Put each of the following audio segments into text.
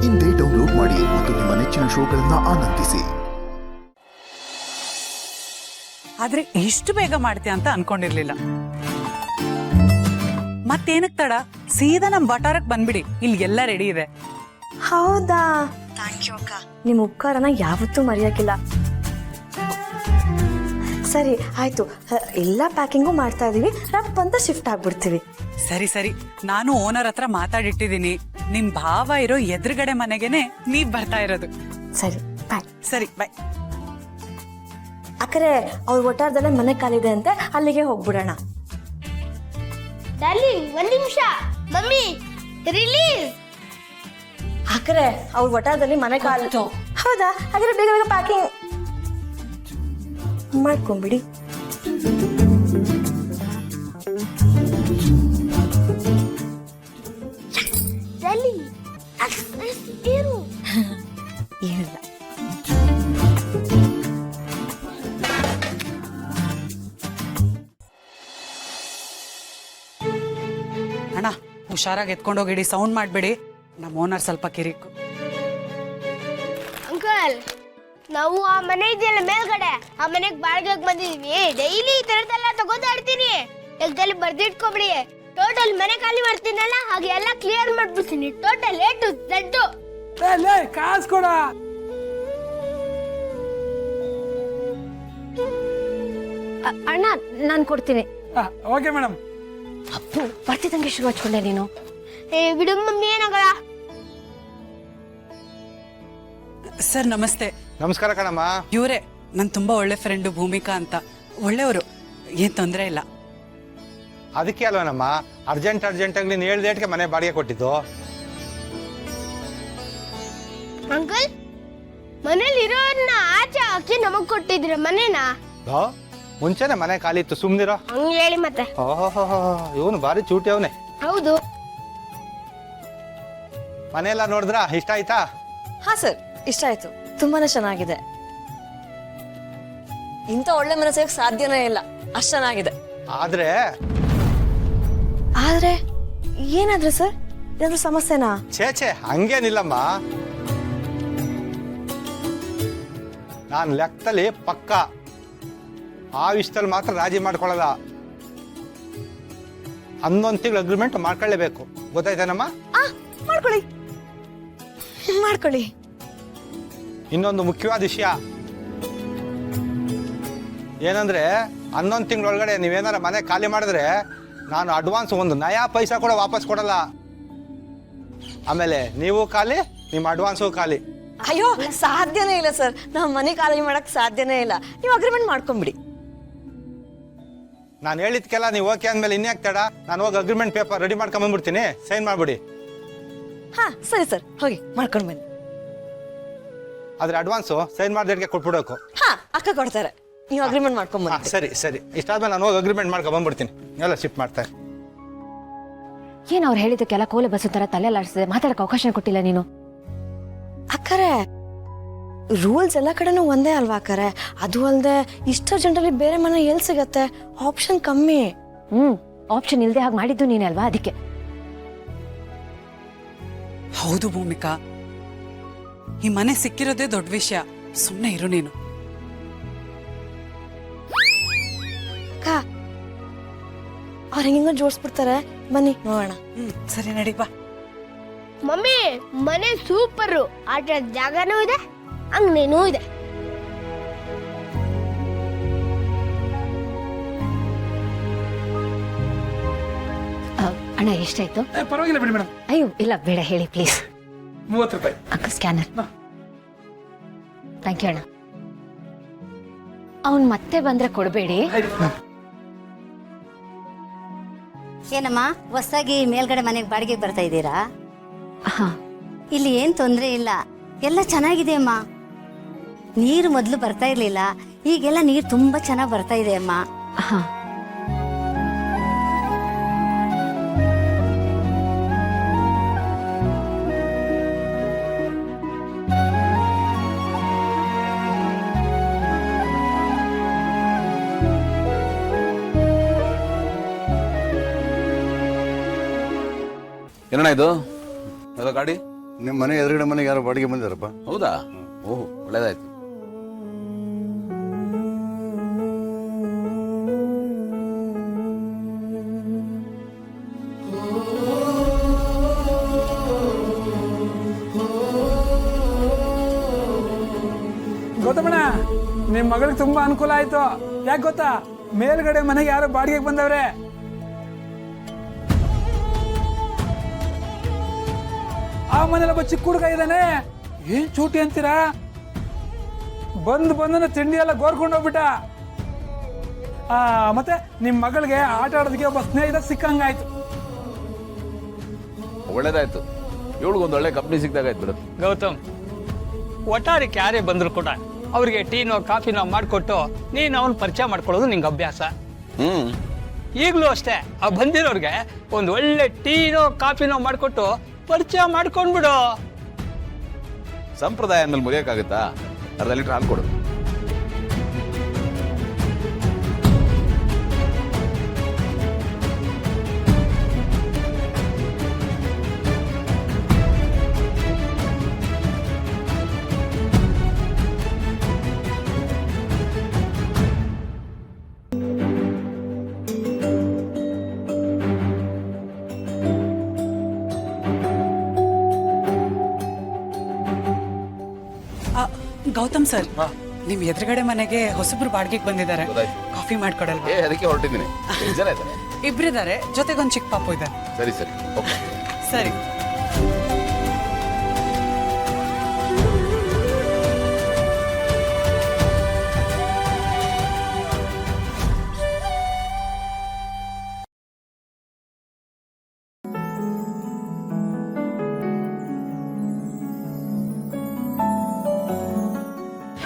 ಇಂದೇ ಡೌನ್ಲೋಡ್ ಮಾಡಿ ಮತ್ತು ನಿಮ್ಮ ನೆಚ್ಚಿನ ಶೋಗಳನ್ನ ಆನಂದಿಸಿ. ಆದ್ರೆ ಇಷ್ಟು ಬೇಗ ಮಾಡ್ತೀಯ ಅಂತ ಅನ್ಕೊಂಡಿರ್ಲಿಲ್ಲ. ಮತ್ತೇನಕ್ ತಡ, ಸೀದಾ ನಮ್ ವಟಾರಕ್ ಬಂದ್ಬಿಡಿ, ಇಲ್ಲಿ ಎಲ್ಲ ರೆಡಿ ಇದೆ. ಹೌದಾ, ಥ್ಯಾಂಕ್ ಯು ಅಕ್ಕ. ನಿಮ್ ಉಪಕಾರನ ಯಾವತ್ತೂ ಮರೆಯಕ್ಕಿಲ್ಲ. ಸರಿ ಆಯ್ತು, ಎಲ್ಲ ಪ್ಯಾಕಿಂಗು ಮಾಡ್ತಾ ಇದೀವಿ, ರಪ್ ಅಂತ ಶಿಫ್ಟ್ ಆಗ್ಬಿಡ್ತೀವಿ. ಸರಿ ಸರಿ, ನಾನು ಓನರ್ ಹತ್ರ ಮಾತಾಡಿಟ್ಟಿದೀನಿ. ನಿಮ್ ಭಾವ ಇರೋ ಎದುರುಗಡೆ ಮನೆಗೆನೆ ನೀವ್ ಬರ್ತಾ ಇರೋದು. ಸರಿ ಬಾಯ್. ಸರಿ ಬಾಯ್. ಅಕ್ಕರೆ ಅವ್ರ ಒಟ್ಟಾರದಲ್ಲೇ ಮನೆ ಕಾಲಿದೆ ಅಂತೆ, ಅಲ್ಲಿಗೆ ಹೋಗ್ಬಿಡೋಣ. ಡಾರ್ಲಿಂಗ್, ಒಂದ್ ನಿಮಿಷ. Mummy release. ಅಕ್ಕರೆ ಅವ್ರ ಒಟ್ಟಾರದಲ್ಲಿ ಮನೆ ಕಾಲಿತ್ತು. ಹೌದಾ, ಹಾಗಾದ್ರೆ ಬೇಗ ಬೇಗ ಪ್ಯಾಕಿಂಗ್ ಮಾಡ್ಕೊಂಬಿಡಿ. ಡಾರ್ಲಿಂಗ್, ಏನು ಏನಿಲ್ಲ. ಅಣ್ಣ, ಹುಷಾರಾಗಿ ಎತ್ಕೊಂಡೋಗಿಡಿ, ಸೌಂಡ್ ಮಾಡ್ಬೇಡಿ. ನಮ್ಮ ಓನರ್ ಸ್ವಲ್ಪ ಕಿರಿಕು. ಅಂಕಲ್, ನಾವು ಆ ಮನೆ ಇದೆಯಲ್ಲ ಮೇಲ್ಗಡೆ, ಆ ಮನೆಗೆ ಬಾಡಿಗೆಗೆ ಬಂದಿದೀವಿ. ಡೈಲಿ ಈ ತರದೆಲ್ಲ ತಗೋತಾ ಇರ್ತೀನಿ. ಎಲ್ದಲ್ಲಿ ಬರ್ದಿಟ್ಕೊಬಿಡಿ. ಟೋಟಲ್ ಮನೆ ಖಾಲಿ ಮಾಡ್ತೀನಲ್ಲ, ಹಾಗೆ ಎಲ್ಲ ಕ್ಲಿಯರ್ ಮಾಡ್ಬಿಡ್ತೀನಿ. Total A to Z. ಕಾಸು ಕೊಡ. ಅಣ್ಣ, ನಾನು ಕೊಡ್ತೀನಿ. Okay madam. ಅಪ್ಪು, ಬರ್ತಿದ್ದಂಗೆ ಶುರು ಹಚ್ಕೊಂಡೆ ನೀನು. ಬಿಡು ಮಮ್ಮಿ, ಏನಾಗಲ್ಲ. ಸರ್ ನಮಸ್ತೆ. ನಮಸ್ಕಾರ ಕಣಮ್ಮ. ಇವರೇ ನನ್ ತುಂಬಾ ಒಳ್ಳೆ ಫ್ರೆಂಡು ಭೂಮಿಕಾ ಅಂತ. ಒಳ್ಳೆಯವರು, ಏನ್ ತೊಂದರೆ ಇಲ್ಲ. ಅದಕ್ಕೆ ಅಲ್ವೇನಮ್ಮ ಅರ್ಜೆಂಟಾಗಿ ನೀನು 7 ಡೇಟ್ಗೆ ಮನೆ ಬಾಡಿಗೆ ಕೊಟ್ಟಿದ್ದು. ಅಂಕಲ್, ಮನೇಲಿ ಇರೋನ್ನ ಆಚೆ ಹಾಕಿ ನಮಗ್ ಕೊಟ್ಟಿದ್ರ ಮನೇನ. ಮುಂಚೆನೆ ಮನೆ ಖಾಲಿ ಇತ್ತು, ಸುಮ್ನಿರೋ. ಹಂಗ ಹೇಳಿ ಮತ್ತೆ. ಓಹೋ, ಇವನು ಭಾರಿ ಚೂಟಿ ಅವನೇ. ಹೌದು. ಮನೆಯೆಲ್ಲ ನೋಡಿದ್ರಾ, ಇಷ್ಟ ಆಯ್ತಾ? ಹಾ ಸರ್, ಇಷ್ಟ ಆಯ್ತು. ತುಂಬಾನೇ ಚೆನ್ನಾಗಿದೆ. ಇಂಥ ಒಳ್ಳೆ ಮನೆ ಸಿಗಕ್ಕೆ ಸಾಧ್ಯನೇ ಇಲ್ಲ, ಅಷ್ಟು ಚೆನ್ನಾಗಿದೆ. ಆದ್ರೆ ಏನಾದ್ರೆ ಸರ್, ಏನಾದ್ರೂ ಸಮಸ್ಯೆನಾ? ಛೇ ಹಂಗೇನಿಲ್ಲಮ್ಮ. ನಾನು ಲೆಕ್ಕದಲ್ಲಿ ಪಕ್ಕ, ಆ ವಿಷಯದಲ್ಲಿ ಮಾತ್ರ ರಾಜಿ ಮಾಡ್ಕೊಳ್ಳಲ್ಲ. 11 ತಿಂಗಳು ಅಗ್ರಿಮೆಂಟ್ ಮಾಡ್ಕೊಳ್ಳೇಬೇಕು, ಗೊತ್ತಾಯ್ತೇನಮ್ಮ? ಮಾಡ್ಕೊಳ್ಳಿ. ಇನ್ನೊಂದು ಮುಖ್ಯವಾದ ವಿಷಯ ಏನಂದ್ರೆ, 11 ತಿಂಗಳೊಳಗಡೆ ನೀವೇನಾರ ಮನೆ ಖಾಲಿ ಮಾಡಿದ್ರೆ ನಾನು ಅಡ್ವಾನ್ಸ್ ಒಂದು ನಯಾ ಪೈಸಾ ಕೂಡ ವಾಪಸ್ ಕೊಡಲ್ಲ. ಆಮೇಲೆ ನೀವು ಖಾಲಿ, ನಿಮ್ಮ ಅಡ್ವಾನ್ಸು ಖಾಲಿ. ಅಯ್ಯೋ, ಸಾಧ್ಯನೇ ಇಲ್ಲ ಸರ್, ನಾವು ಮನೆ ಖಾಲಿ ಮಾಡಕ್ ಸಾಧ್ಯನೇ ಇಲ್ಲ. ನೀವು ಅಗ್ರಿಮೆಂಟ್ ಮಾಡ್ಕೊಂಬಿಡಿ. ನಾನು ಹೇಳಿದ್ಕೆಲ್ಲ ನೀವು ಓಕೆ ಅಂದ್ಮೇಲೆ ಇನ್ಯಾಕೆ ತಡ? ನಾನು ಹೋಗಿ ಅಗ್ರಿಮೆಂಟ್ ಪೇಪರ್ ರೆಡಿ ಮಾಡ್ಕೊಂಡ್ ಬಂದ್ಬಿಡ್ತೀನಿ, ಸೈನ್ ಮಾಡ್ಬಿಡಿ. ಹಾ ಸರಿ ಸರ್, ಹೋಗಿ ಮಾಡ್ಕೊಂಡು ಬನ್ನಿ. ಆದ್ರೆ ಅಡ್ವಾನ್ಸು ಸೈನ್ ಮಾಡಿದಕ್ಕೆ ಕೊಟ್ಬಿಡಬೇಕು. ಹಾ, ಅಕ್ಕ ಕೊಡ್ತಾರೆ, ನೀವು ಅಗ್ರಿಮೆಂಟ್ ಮಾಡ್ಕೊಂಡ್ ಬನ್ನಿ. ಸರಿ ಇಷ್ಟಾದ್ಮೇಲೆ ನಾನು ಹೋಗಿ ಅಗ್ರಿಮೆಂಟ್ ಮಾಡ್ಕೊಂಡ್ ಬಂದ್ಬಿಡ್ತೀನಿ, ಎಲ್ಲ ಶಿಫ್ಟ್ ಮಾಡ್ತಾರೆ. ಏನ್ ಅವ್ರು ಹೇಳಿದಕ್ಕೆಲ್ಲ ಕೋಲೆ ಬಸ್ ತರ ತಲೆ ಅಲ್ಲಾಡ್ಸಿದೆ, ಮಾತಾಡಕ್ ಅವಕಾಶ ಕೊಟ್ಟಿಲ್ಲ ನೀನು. ಅಕ್ಕರೆ ರೂಲ್ಸ್ ಎಲ್ಲ ಕಡೆನೂ ಒಂದೇ ಅಲ್ವಾ ಅಕ್ಕರೆ? ಅದು ಅಲ್ದೆ ಇಷ್ಟ ಜನರಲ್ಲಿ ಬೇರೆ ಮನೆ ಎಲ್ಲಿ ಸಿಗತ್ತೆ? ಆಪ್ಷನ್ ಕಮ್ಮಿ. ಆಪ್ಷನ್ ಇಲ್ದೆ ಹಾಗೆ ಮಾಡಿದ್ದು ನೀನೇ ಅಲ್ವಾ, ಅದಕ್ಕೆ. ಹೌದು ಭೂಮಿಕಾ, ಈ ಮನೆ ಸಿಕ್ಕಿರೋದೇ ದೊಡ್ಡ ವಿಷಯ. ಸುಮ್ಮನೆ ಇರು ನೀನು. ಅಕ್ಕ, ಅವ್ರ ಹೆಂಗ ಜೋಡಿಸ್ಬಿಡ್ತಾರೆ, ಬನ್ನಿ ನೋಡೋಣ. ಸರಿ ನಡಿ ಬಾ. ಮಮ್ಮಿ, ಮನೆ ಸೂಪರ್. ಆಟ ಜಾಗನೂ ಇದೆ, ಅಂಗಡಿನೂ ಇದೆ. ಅಣ್ಣ, ಎಷ್ಟಾಯ್ತು? ಪರವಾಗಿಲ್ಲ ಬಿಡಿ ಮೇಡಮ್. ಅಯ್ಯೋ ಇಲ್ಲ, ಬೇಡ, ಹೇಳಿ ಪ್ಲೀಸ್. 30 ರೂಪಾಯಿ. ಅಕ್ಕ, ಸ್ಕ್ಯಾನರ್. ಥ್ಯಾಂಕ್ ಯು ಅಣ್ಣ. ಅವನ್ ಮತ್ತೆ ಬಂದ್ರೆ ಕೊಡಬೇಡಿ. ಏನಮ್ಮ, ಹೊಸದಾಗಿ ಮೇಲ್ಗಡೆ ಮನೆಗೆ ಬಾಡಿಗೆಗೆ ಬರ್ತಾ ಇದ್ದೀರಾ? ಹಾ, ಇಲ್ಲಿ ಏನ್ ತೊಂದ್ರೆ ಇಲ್ಲ, ಎಲ್ಲ ಚೆನ್ನಾಗಿದೆ ಅಮ್ಮ. ನೀರು ಮೊದಲು ಬರ್ತಾ ಇರ್ಲಿಲ್ಲ, ಈಗೆಲ್ಲ ನೀರು ತುಂಬಾ ಚೆನ್ನಾಗಿ ಬರ್ತಾ ಇದೆ ಅಮ್ಮ. ಹಾ. ಏನಣ್ಣ ಇದು ಗಾಡಿ? ನಿಮ್ಮ ಮನೆ ಎದುರುಗಡೆ ಮನೆಗೆ ಯಾರೋ ಬಾಡಿಗೆ ಬಂದಿರಪ್ಪ. ಹೌದಾ? ಓಹ್, ಒಳ್ಳೇದಾಯ್ತು. ಗೌತಮಣ್ಣ, ನಿಮ್ ಮಗಳಿಗೆ ತುಂಬಾ ಅನುಕೂಲ ಆಯ್ತು. ಯಾಕೆ ಗೊತ್ತಾ? ಮೇಲ್ಗಡೆ ಮನೆಗೆ ಯಾರೋ ಬಾಡಿಗೆಗೆ ಬಂದವ್ರೆ. ಆ ಮನೇಲಿ ಒಬ್ಬ ಚಿಕ್ಕ ಹುಡುಗ ಇದ್ದಾನೆ. ಏನ್ ಚೂಟಿ ಅಂತೀರಾ? ಬಂದು ತಿಂಡಿ ಎಲ್ಲ ಗೋರ್ಕೊಂಡು ಹೋಗ್ಬಿಟ್ಟ. ಮತ್ತೆ ನಿಮ್ ಮಗಳಿಗೆ ಆಟ ಆಡೋದಕ್ಕೆ ಒಬ್ಬ ಸ್ನೇಹಿತ ಸಿಕ್ಕಂಗಾಯ್ತು. ಒಳ್ಳೇದಾಯ್ತು. ಇವಳಿಗೊಂದು ಒಳ್ಳೆ ಕಂಪ್ನಿ ಸಿಕ್ಕಾಗಾಯ್ತು ಬಿಡು. ಗೌತಮ್, ಒಟ್ಟಾರಕ್ಕೆ ಯಾರೇ ಬಂದ್ರು ಕೂಡ ಅವ್ರಿಗೆ ಟೀನೋ ಕಾಫಿನೋ ಮಾಡಿಕೊಟ್ಟು ನೀನು ಅವನು ಪರಿಚಯ ಮಾಡ್ಕೊಳ್ಳೋದು ನಿಂಗೆ ಅಭ್ಯಾಸ. ಈಗಲೂ ಅಷ್ಟೇ, ಆ ಬಂದಿರೋರ್ಗೆ ಒಂದು ಒಳ್ಳೆ ಟೀನೋ ಕಾಫಿನೋ ಮಾಡಿಕೊಟ್ಟು ಪರಿಚಯ ಮಾಡ್ಕೊಂಡ್ಬಿಡು. ಸಂಪ್ರದಾಯ ಮೇಲೆ ಮುರಿಯಕ್ಕಾಗತ್ತಾ? ಅರ್ಧ ಲೀಟರ್ ಹಾಲು ಕೊಡು. ಗೌತಮ್ ಸರ್, ನಿಮ್ ಎದುರುಗಡೆ ಮನೆಗೆ ಹೊಸಬ್ರು ಬಾಡಿಗೆಗೆ ಬಂದಿದ್ದಾರೆ. ಕಾಫಿ ಮಾಡ್ಕೊಡಲ್ವಾ? ಅದಕ್ಕೆ ಹೊರಟಿದ್ದೀನಿ. ಎಷ್ಟು ಜನ ಇದ್ದಾರೆ? ಇಬ್ರಿದ್ದಾರೆ, ಜೊತೆಗೊಂದು ಚಿಕ್ಕ ಪಾಪು ಇದೆ. ಸರಿ ಸರಿ, ಓಕೆ. ಸರಿ.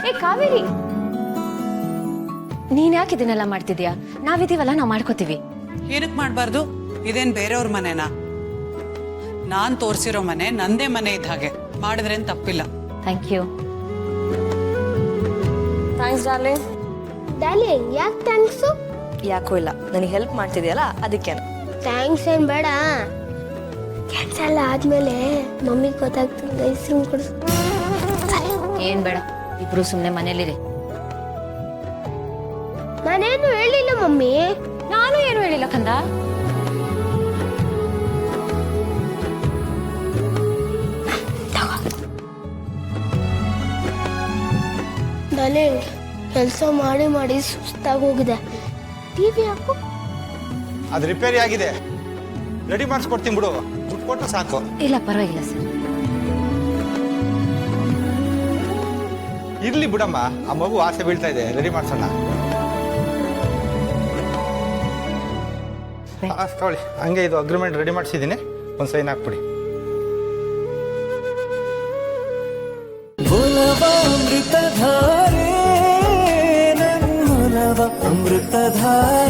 ಏ ಕಾವೇರಿ, ನೀನ್ ಯಾಕೆ ಇದನ್ನೆಲ್ಲ ಮಾಡ್ತಿದ್ಯಾ? ನಾವಿದೀವಲ್ಲ, ನಾವ್ ಮಾಡ್ಕೋತೀವಿ. ಏನಕ್ ಮಾಡ್ಬಾರ್ದು? ಇದೇನ್ ಬೇರೆಯವ್ರ ಮನೆನಾ? ನಾನ್ ತೋರ್ಸಿರೋ ಮನೆ ನಂದೇ ಮನೆ ಇದ್ದ ಹಾಗೆ. ಮಾಡಿದ್ರೇನ್ ತಪ್ಪಿಲ್ಲ. Thank you. Thanks darling. Darling, ಯಾಕೆ ಥ್ಯಾಂಕ್ಸು? ಯಾಕೂ ಇಲ್ಲ, ನನಗೆ ಹೆಲ್ಪ್ ಮಾಡ್ತಿದ್ಯಲ್ಲ ಅದಕ್ಕೇನು. ಥ್ಯಾಂಕ್ಸ್ ಏನ್ ಬೇಡ. ಕೆಲಸ ಎಲ್ಲ ಆದ್ಮೇಲೆ ಮಮ್ಮಿಗೆ ಗೊತ್ತಾಗ್ತದೆ, ಐಸ್ ಕ್ರೀಮ್ ಕೊಡಿಸ್. ಏನ್ ಬೇಡ, ಇಬ್ರು ಸುಮ್ನೆ ಮನೇಲಿರಿ. ನಾನೇನು ಹೇಳಿಲ್ಲ ಮಮ್ಮಿ. ನಾನು ಏನು ಹೇಳಿಲ್ಲ ಕಂದ. ಡಾರ್ಲಿಂಗ್, ಕೆಲಸ ಮಾಡಿ ಸುಸ್ತಾಗಿ ಹೋಗಿದೆ. ಟಿವಿ ಹಾಕು. ಅದು ರಿಪೇರಿ ಆಗಿದೆ, ರೆಡಿ ಮಾಡಿಸ್ಕೊಡ್ತೀನಿ ಬಿಡು. ದುಡ್ಡು ಕೊಟ್ಟು ಸಾಕು. ಇಲ್ಲ ಪರವಾಗಿಲ್ಲ ಸರ್. ಇರ್ಲಿ ಬಿಡಮ್ಮ, ಆ ಮಗು ಆಸೆ ಬೀಳ್ತಾ ಇದೆ, ರೆಡಿ ಮಾಡ್ಸೋಣ. ತಗೊಳ್ಳಿ, ಹಂಗೆ ಇದು ಅಗ್ರಿಮೆಂಟ್ ರೆಡಿ ಮಾಡಿಸಿದ್ದೀನಿ, ಒಂದು ಸೈನ್ ಹಾಕ್ಬಿಡಿ. ಅಮೃತಧಾರೆ, ನನ್ನ ಅಮೃತಧಾರೆ.